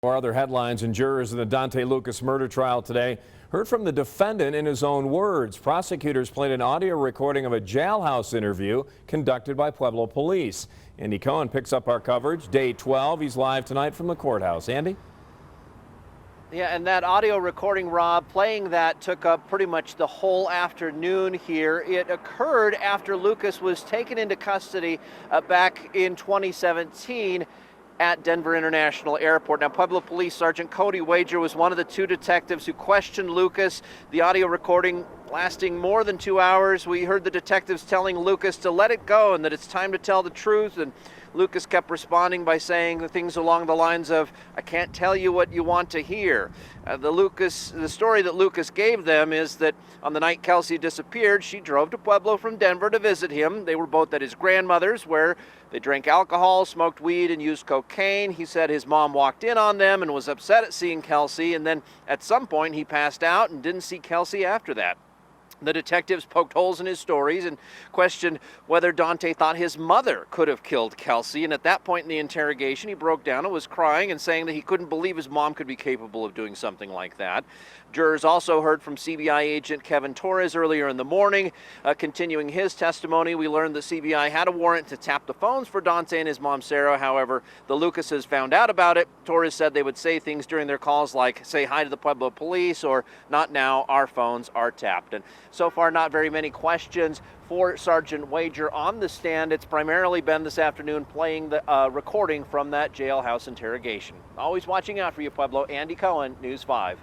More other headlines, and jurors in the Donthe Lucas murder trial today heard from the defendant in his own words. Prosecutors played an audio recording of a jailhouse interview conducted by Pueblo police. Andy Cohen picks up our coverage. Day 12. He's live tonight from the courthouse. Andy? Yeah, and that audio recording, Rob, playing that took up pretty much the whole afternoon here. It occurred after Lucas was taken into custody back in 2017 at Denver International Airport. Now, Pueblo Police Sergeant Cody Wager was one of the two detectives who questioned Lucas. The audio recording lasting more than 2 hours. We heard the detectives telling Lucas to let it go and that it's time to tell the truth. And Lucas kept responding by saying the things along the lines of, "I can't tell you what you want to hear." The story that Lucas gave them is that on the night Kelsie disappeared, she drove to Pueblo from Denver to visit him. They were both at his grandmother's, where they drank alcohol, smoked weed, and used cocaine. He said his mom walked in on them and was upset at seeing Kelsie, and then at some point he passed out and didn't see Kelsie after that. The detectives poked holes in his stories and questioned whether Donthe thought his mother could have killed Kelsie. And at that point in the interrogation, he broke down and was crying and saying that he couldn't believe his mom could be capable of doing something like that. Jurors also heard from CBI agent Kevin Torres earlier in the morning. Continuing his testimony, we learned that CBI had a warrant to tap the phones for Donthe and his mom, Sarah. However, the Lucases found out about it. Torres said they would say things during their calls like, "Say hi to the Pueblo police," or "Not now, our phones are tapped." And so far, not very many questions for Sergeant Wager on the stand. It's primarily been this afternoon playing the recording from that jailhouse interrogation. Always watching out for you, Pueblo. Andy Cohen, News 5.